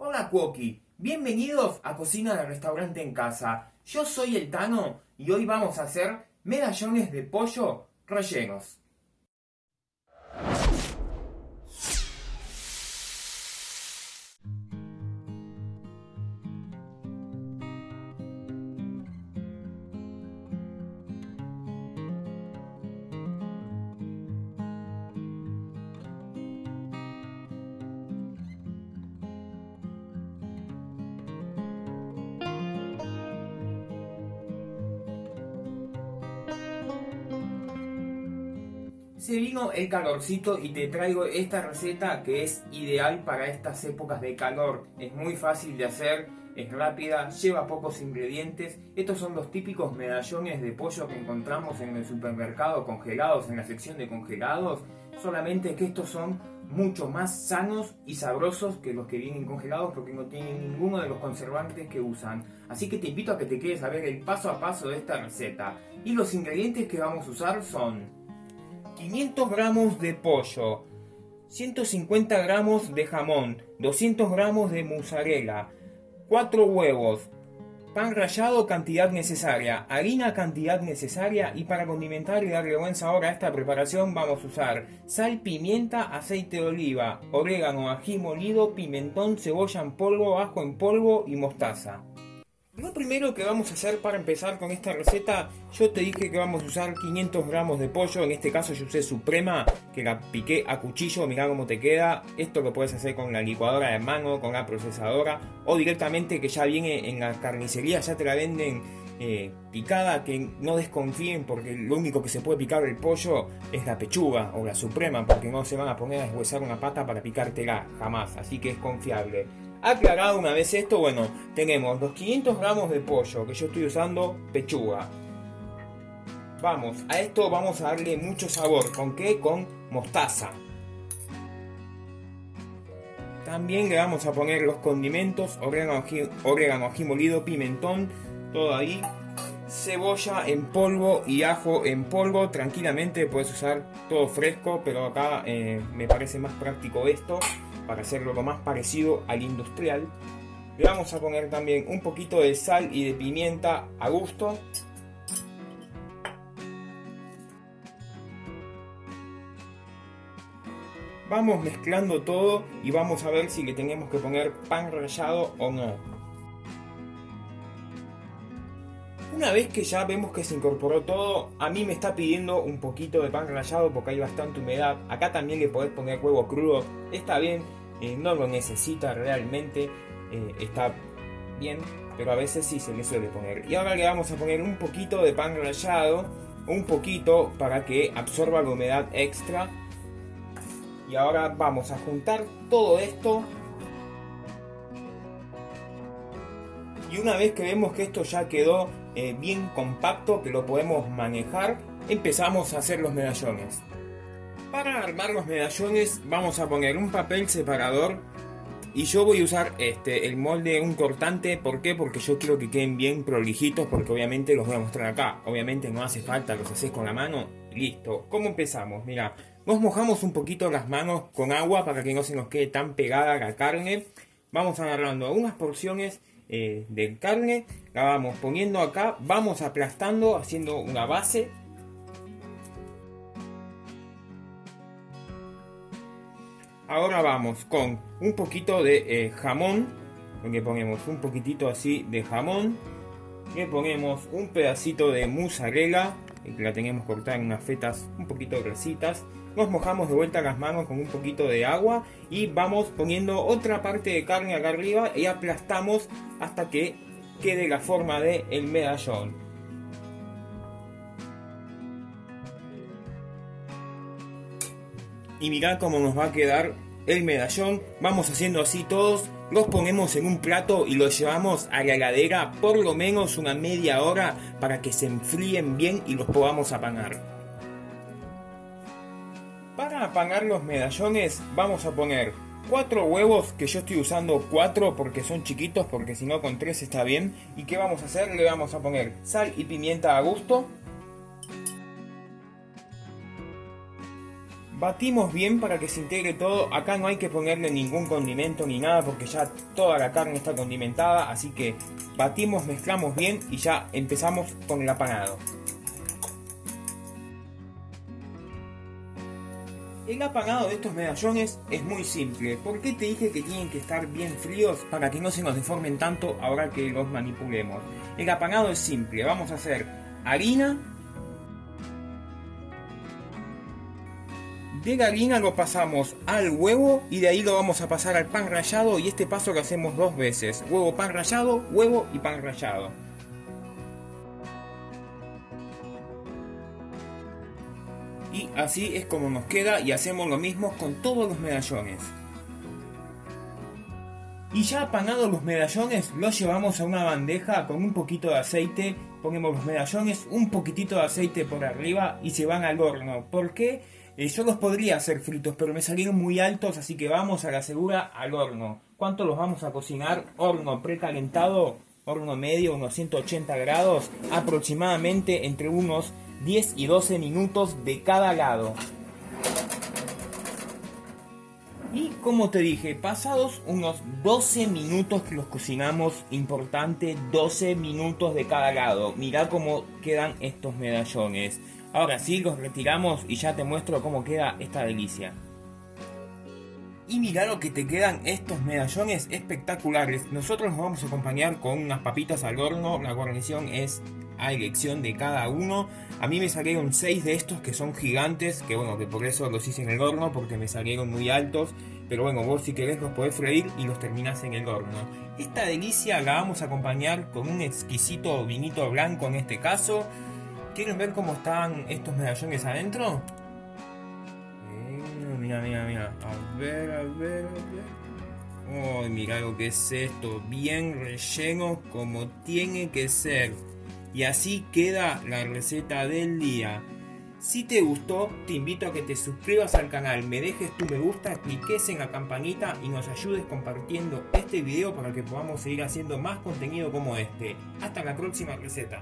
Hola Cuoqui, bienvenidos a Cocina de Restaurante en Casa. Yo soy el Tano y hoy vamos a hacer medallones de pollo rellenos. Se vino el calorcito y te traigo esta receta que es ideal para estas épocas de calor. Es muy fácil de hacer, es rápida, lleva pocos ingredientes. Estos son los típicos medallones de pollo que encontramos en el supermercado congelados, en la sección de congelados. Solamente que estos son mucho más sanos y sabrosos que los que vienen congelados porque no tienen ninguno de los conservantes que usan. Así que te invito a que te quedes a ver el paso a paso de esta receta. Y los ingredientes que vamos a usar son 500 gramos de pollo, 150 gramos de jamón, 200 gramos de mozzarella, 4 huevos, pan rallado cantidad necesaria, harina cantidad necesaria y para condimentar y darle buen sabor a esta preparación vamos a usar sal, pimienta, aceite de oliva, orégano, ají molido, pimentón, cebolla en polvo, ajo en polvo y mostaza. Lo primero que vamos a hacer para empezar con esta receta, yo te dije que vamos a usar 500 gramos de pollo, en este caso yo usé suprema, que la piqué a cuchillo, mirá cómo te queda. Esto lo puedes hacer con la licuadora de mano, con la procesadora o directamente que ya viene en la carnicería, ya te la venden picada, que no desconfíen porque lo único que se puede picar el pollo es la pechuga o la suprema, porque no se van a poner a deshuesar una pata para picártela, jamás, así que es confiable. Aclarado una vez esto, bueno, tenemos los 500 gramos de pollo que yo estoy usando pechuga. A esto vamos a darle mucho sabor. ¿Con qué? Con mostaza. También le vamos a poner los condimentos, orégano, ají molido, pimentón, todo ahí. Cebolla en polvo y ajo en polvo. Tranquilamente puedes usar todo fresco, pero acá me parece más práctico esto, para hacerlo lo más parecido al industrial. Le vamos a poner también un poquito de sal y de pimienta a gusto. Vamos mezclando todo y vamos a ver si le tenemos que poner pan rallado o no. Una vez que ya vemos que se incorporó todo, a mí me está pidiendo un poquito de pan rallado porque hay bastante humedad. Acá también le podés poner huevo crudo, está bien, no lo necesita realmente, está bien, pero a veces sí se le suele poner. Y ahora le vamos a poner un poquito de pan rallado, un poquito para que absorba la humedad extra. Y ahora vamos a juntar todo esto. Y una vez que vemos que esto ya quedó bien compacto, que lo podemos manejar, empezamos a hacer los medallones. Para armar los medallones vamos a poner un papel separador y yo voy a usar el molde, un cortante. ¿Por qué? Porque yo quiero que queden bien prolijitos, porque obviamente los voy a mostrar acá. Obviamente no hace falta, los haces con la mano y listo. ¿Cómo empezamos? Mira, nos mojamos un poquito las manos con agua para que no se nos quede tan pegada la carne. Vamos agarrando unas porciones de carne, la vamos poniendo acá, vamos aplastando, haciendo una base. Ahora vamos con un poquito de jamón, le ponemos un poquitito así de jamón, le ponemos un pedacito de mozzarella, que la tenemos cortada en unas fetas un poquito gruesitas. Nos mojamos de vuelta las manos con un poquito de agua y vamos poniendo otra parte de carne acá arriba y aplastamos hasta que quede la forma del medallón. Y mirá cómo nos va a quedar el medallón. Vamos haciendo así todos, los ponemos en un plato y los llevamos a la heladera por lo menos una media hora para que se enfríen bien y los podamos apanar. Para apanar los medallones vamos a poner 4 huevos, que yo estoy usando 4 porque son chiquitos, porque si no con 3 está bien. ¿Y qué vamos a hacer? Le vamos a poner sal y pimienta a gusto. Batimos bien para que se integre todo. Acá no hay que ponerle ningún condimento ni nada porque ya toda la carne está condimentada. Así que batimos, mezclamos bien y ya empezamos con el apanado. El apanado de estos medallones es muy simple. ¿Por qué te dije que tienen que estar bien fríos? Para que no se nos deformen tanto ahora que los manipulemos. El apanado es simple. Vamos a hacer harina. De la harina lo pasamos al huevo y de ahí lo vamos a pasar al pan rallado, y este paso lo hacemos 2 veces. Huevo, pan rallado, huevo y pan rallado. Y así es como nos queda, y hacemos lo mismo con todos los medallones. Y ya apanados los medallones, los llevamos a una bandeja con un poquito de aceite. Ponemos los medallones, un poquitito de aceite por arriba y se van al horno. ¿Por qué? Yo los podría hacer fritos, pero me salieron muy altos, así que vamos a la segura al horno. ¿Cuánto los vamos a cocinar? Horno precalentado, horno medio, unos 180 grados, aproximadamente entre unos 10 y 12 minutos de cada lado. Y como te dije, pasados unos 12 minutos que los cocinamos, importante, 12 minutos de cada lado. Mirá cómo quedan estos medallones. Ahora sí, los retiramos y ya te muestro cómo queda esta delicia. Y mirá lo que te quedan estos medallones espectaculares. Nosotros los vamos a acompañar con unas papitas al horno. La guarnición es a elección de cada uno. A mí me salieron 6 de estos que son gigantes, que bueno, que por eso los hice en el horno, porque me salieron muy altos. Pero bueno, vos si querés los podés freír y los terminás en el horno. Esta delicia la vamos a acompañar con un exquisito vinito blanco en este caso. ¿Quieren ver cómo están estos medallones adentro? Mira. A ver. Uy, mira lo que es esto. Bien relleno como tiene que ser. Y así queda la receta del día. Si te gustó, te invito a que te suscribas al canal, me dejes tu me gusta, cliques en la campanita y nos ayudes compartiendo este video para que podamos seguir haciendo más contenido como este. Hasta la próxima receta.